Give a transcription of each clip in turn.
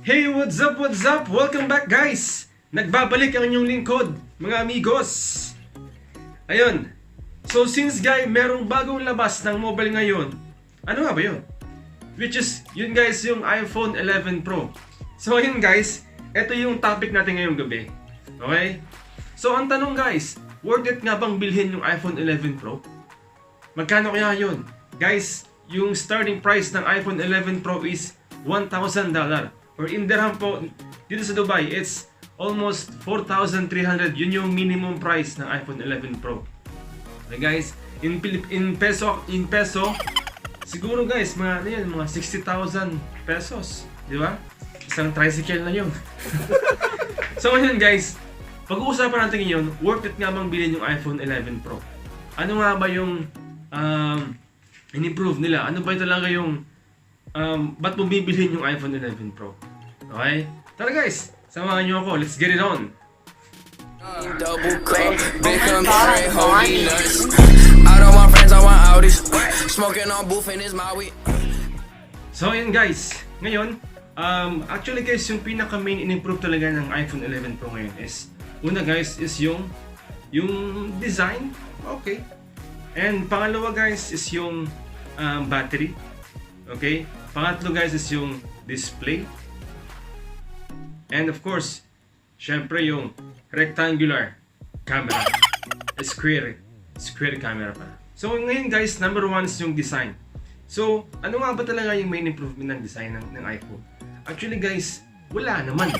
Hey, what's up, what's up? Welcome back, guys! Nagbabalik ang inyong lingkod, mga amigos! Ayun, so since guys, merong bagong labas ng mobile ngayon, ano nga ba yun? Which is, yun guys, yung iPhone 11 Pro. So ayun guys, ito yung topic natin ngayong gabi. Okay? So ang tanong guys, worth it nga bang bilhin yung iPhone 11 Pro? Magkano kaya yun? Guys, yung starting price ng iPhone 11 Pro is $1,000. Or in dirham po, dito sa Dubai, it's almost 4,300. Yun yung minimum price ng iPhone 11 Pro. Okay guys, in peso, siguro guys, mga 60,000 pesos. Di ba? Isang tricycle na yun. So ngayon guys, pag-uusapan natin ngayon, worth it nga bang bilhin yung iPhone 11 Pro? Ano nga ba yung in-improve nila? Ano ba talaga yung ba't mo bibilhin yung iPhone 11 Pro? Okay? Tara guys, samahan nyo ako. Let's get it on! Double cup, big comparing, holding nuts. I don't want friends, I want Audis. Smoking on booth and it's my weed. So yun guys, ngayon, actually guys, yung pinaka main in-improve talaga ng iPhone 11 Pro ngayon is, una guys, is yung design, okay. And pangalawa guys, is yung battery, okay. Pangatlo guys, is yung display. And of course, syempre yung rectangular camera, square camera pa. So ngayon guys, number one is yung design. So ano nga ba talaga yung main improvement ng design ng iPhone? Actually guys, wala naman.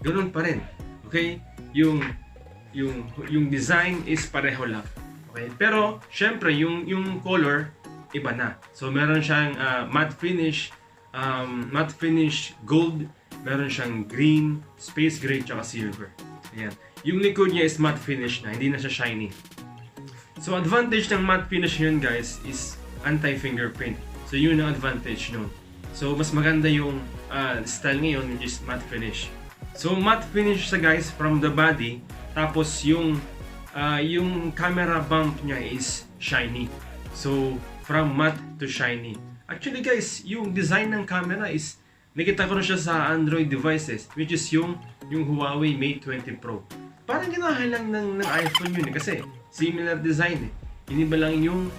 Ganoon pa rin. Okay? Yung design is pareho lang. Okay? Pero syempre yung color iba na. So meron siyang matte finish gold, meron siyang green, space gray, tsaka silver. Ayan. Yung likod niya is matte finish na, hindi na siya shiny. So advantage ng matte finish yun guys is anti-fingerprint. So yun ang advantage nun. So mas maganda yung style ngayon which is matte finish. So matte finish sa guys from the body, tapos yung camera bump niya is shiny. So from matte to shiny. Actually guys, yung design ng camera is nakita ko na siya sa Android devices, which is yung Huawei Mate 20 Pro. Parang ginahay lang ng iPhone yun kasi similar design eh. Iniba lang yung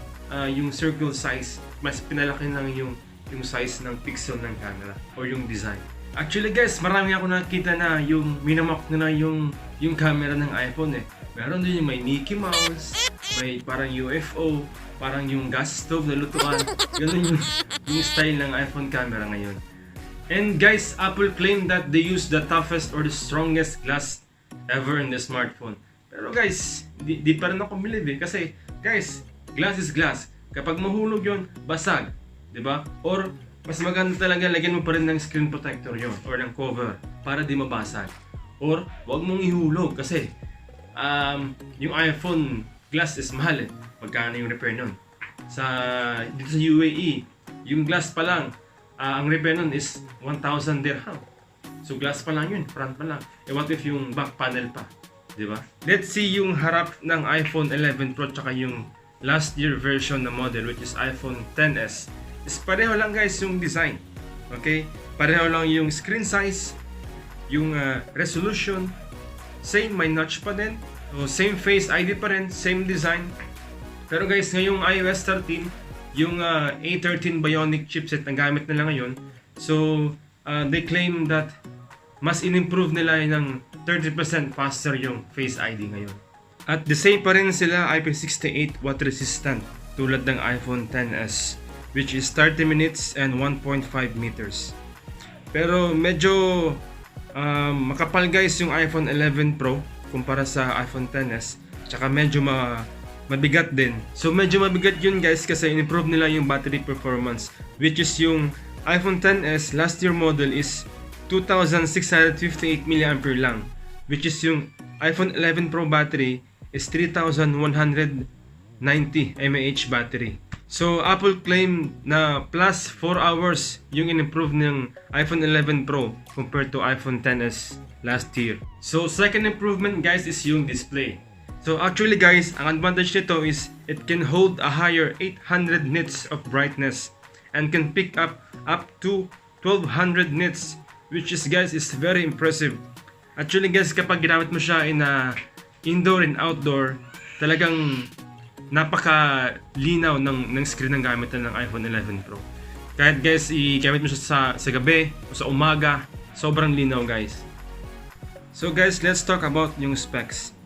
circle size, mas pinalaki lang yung size ng pixel ng camera or yung design. Actually guys, marami ako nakita na yung minamap na yung camera ng iPhone eh. Meron din yung may Mickey Mouse, may parang UFO, parang yung gas stove na lutuan. Ganun yung style ng iPhone camera ngayon. And guys, Apple claimed that they use the toughest or the strongest glass ever in the smartphone. Pero guys, di pa rin ako believe eh. Kasi guys, glass is glass. Kapag mahulog yon, basag. Diba? Or mas maganda talaga lagyan mo pa rin ng screen protector yon or ng cover para di mabasag. Or wag mong ihulog kasi yung iPhone glass is mahal eh. Magkano yung repair nun? Dito sa UAE, yung glass pa lang, ang repair nun is 1,000 dirham. So glass pa lang yun, front pa lang. Eh what if yung back panel pa? Diba? Let's see yung harap ng iPhone 11 Pro tsaka yung last year version na model which is iPhone XS. Is pareho lang guys yung design. Okay? Pareho lang yung screen size, yung resolution, same, may notch pa din. So, same Face ID pa rin, same design. Pero guys, ngayong iOS 13, yung A13 Bionic chipset na gamit nila ngayon. So, they claim that mas in-improve nila ng 30% faster yung Face ID ngayon. At the same pa rin sila IP68 water resistant tulad ng iPhone XS, which is 30 minutes and 1.5 meters. Pero medyo makapal guys yung iPhone 11 Pro kumpara sa iPhone XS, tsaka medyo mabigat din. So medyo mabigat yun guys kasi in-improve nila yung battery performance, which is yung iPhone XS last year model is 2,658 mAh lang, which is yung iPhone 11 Pro battery is 3,190 mAh battery. So Apple claim na plus 4 hours yung in-improve ng iPhone 11 Pro compared to iPhone XS last year. So second improvement guys is yung display. So actually guys, ang advantage nito is it can hold a higher 800 nits of brightness and can pick up to 1200 nits which is guys is very impressive. Actually guys, kapag ginamit mo siya in indoor and outdoor, talagang napaka-linaw ng screen ng gamit ng iPhone 11 Pro. Kahit guys, i-gamit mo siya sa gabi o sa umaga, sobrang linaw guys. So guys, let's talk about yung specs.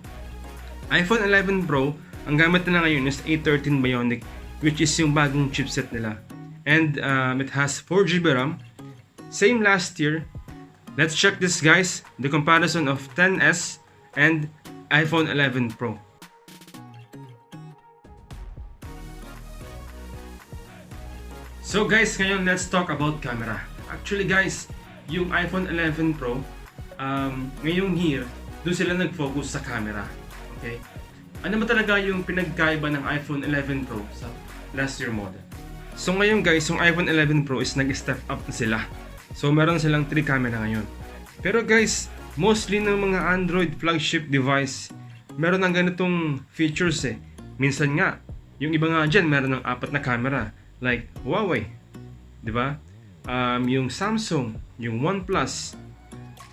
iPhone 11 Pro, ang gamit nila ngayon is A13 Bionic, which is yung bagong chipset nila. And it has 4GB RAM. Same last year. Let's check this guys, the comparison of XS and iPhone 11 Pro. So guys, ngayon let's talk about camera. Actually guys, yung iPhone 11 Pro, ngayong year, doon sila nag-focus sa camera. Okay? Ano ba talaga yung pinagkaiba ng iPhone 11 Pro sa last year model? So ngayon guys, yung iPhone 11 Pro is nag-step up na sila. So meron silang 3 camera ngayon. Pero guys, mostly ng mga Android flagship device, meron ng ganitong features eh. Minsan nga, yung iba nga dyan, meron ng 4 na camera. Like Huawei, di ba? Yung Samsung, yung OnePlus.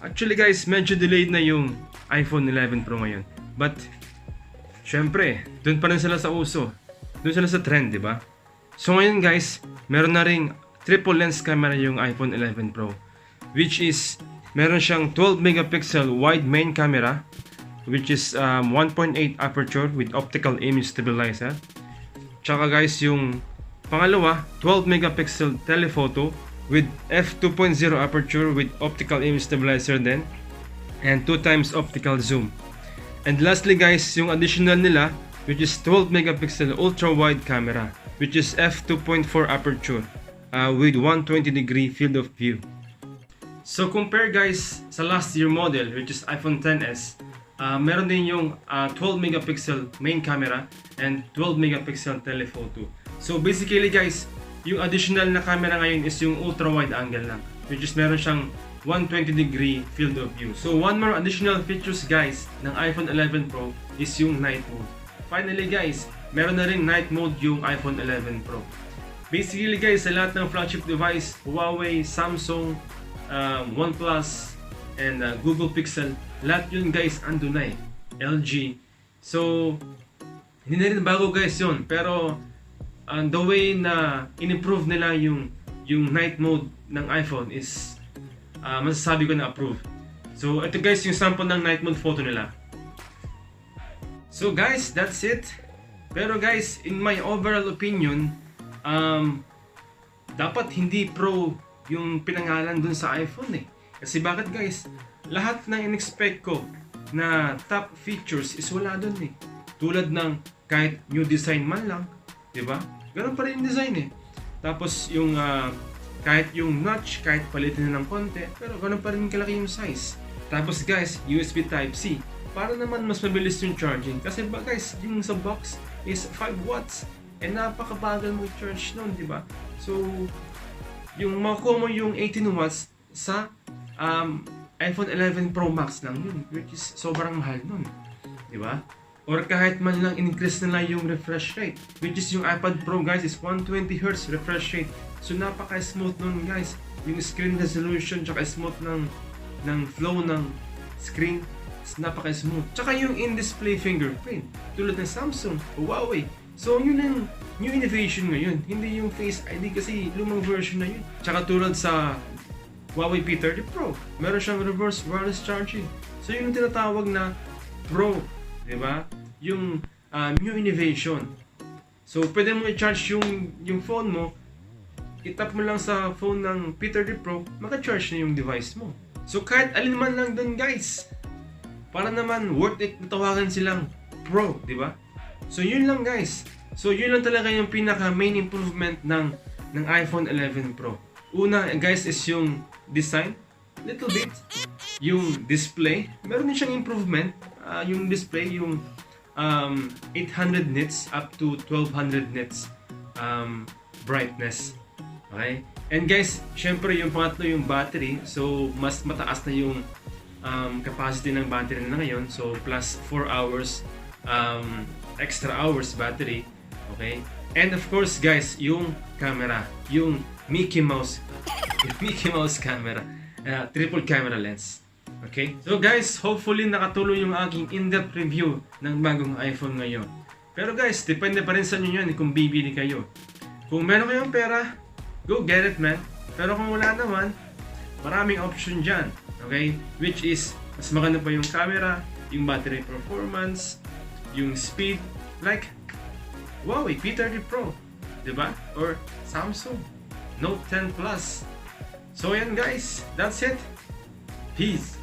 Actually guys, medyo delayed na yung iPhone 11 Pro ngayon. But, syempre, dun pa rin sila sa uso. Dun sila sa trend, di ba? So ngayon guys, meron na ring triple lens camera yung iPhone 11 Pro, which is meron siyang 12 megapixel wide main camera, which is 1.8 aperture with optical image stabilizer. Tsaka guys, yung pangalawa, 12 megapixel telephoto with f2.0 aperture with optical image stabilizer din, and 2x optical zoom. And lastly guys, yung additional nila, which is 12 megapixel ultra wide camera, which is f2.4 aperture with 120 degree field of view. So compare guys sa last year model, which is iPhone XS, meron din yung 12 megapixel main camera and 12 megapixel telephoto. So basically guys, yung additional na camera ngayon is yung ultra wide angle lang, which is meron siyang 120 degree field of view. So one more additional features guys ng iPhone 11 Pro is yung night mode. Finally guys, meron na rin night mode yung iPhone 11 Pro. Basically guys, sa lahat ng flagship device, Huawei, Samsung, OnePlus, and Google Pixel, lahat yun guys ando na eh. LG. So, hindi na rin bago guys yun. Pero, the way na in-improve nila yung night mode ng iPhone is masasabi ko na approve. So, ito guys yung sample ng night mode photo nila. So guys, that's it. Pero guys, in my overall opinion, dapat hindi Pro yung pinangalan dun sa iPhone eh. Kasi bakit guys? Lahat ng in-expect ko na top features is wala dun eh. Tulad ng kahit new design man lang, di ba? Ganun pa rin yung design eh. Tapos yung kahit yung notch, kahit palitin na ng konti, pero ganun pa rin kalaki yung size. Tapos guys, USB Type-C. Para naman mas mabilis yung charging. Kasi ba guys, yung sa box is 5 watts. And napakabagal mo i-charge nun, di ba? So, yung makuha mo yung 18 watts sa iPhone 11 Pro Max lang yun, which is sobrang mahal nun, di ba? Or kahit man lang increase nila yung refresh rate, which is yung iPad Pro guys is 120Hz refresh rate. So napaka-smooth nun guys. Yung screen resolution tsaka smooth ng flow ng screen, napaka-smooth. Tsaka yung in-display fingerprint, tulad ng Samsung o Huawei. So yun ang new innovation ngayon, hindi yung Face ID kasi lumang version na yun. Tsaka tulad sa Huawei P30 Pro, meron siyang reverse wireless charging. So yun yung tinatawag na Pro, di ba? Yung new innovation. So pwede mo i-charge yung phone mo, itap mo lang sa phone ng P30 Pro, maka-charge na yung device mo. So kahit alin man lang dun guys, para naman worth it na tawagan silang Pro, di ba? So yun lang guys. So yun lang talaga yung pinaka main improvement ng iPhone 11 Pro. Una guys is yung design, little bit. Yung display, meron din siyang improvement. Yung display, yung 800 nits up to 1200 nits brightness. Okay? And guys, syempre yung pangatlo yung battery. So mas mataas na yung capacity ng battery na ngayon. So plus 4 hours extra hours battery. Okay? And of course guys, yung camera, yung Mickey Mouse camera. triple camera lens. Okay? So guys, hopefully nakatulong yung aking in-depth review ng bagong iPhone ngayon. Pero guys, depende pa rin sa inyo yun kung bibili kayo. Kung meron kayong pera, go get it, man. Pero kung wala naman, maraming option dyan. Okay? Which is, mas maganda pa yung camera, yung battery performance, yung speed, like Huawei P30 Pro, diba? Or Samsung Note 10 Plus. So yan guys, that's it. Peace.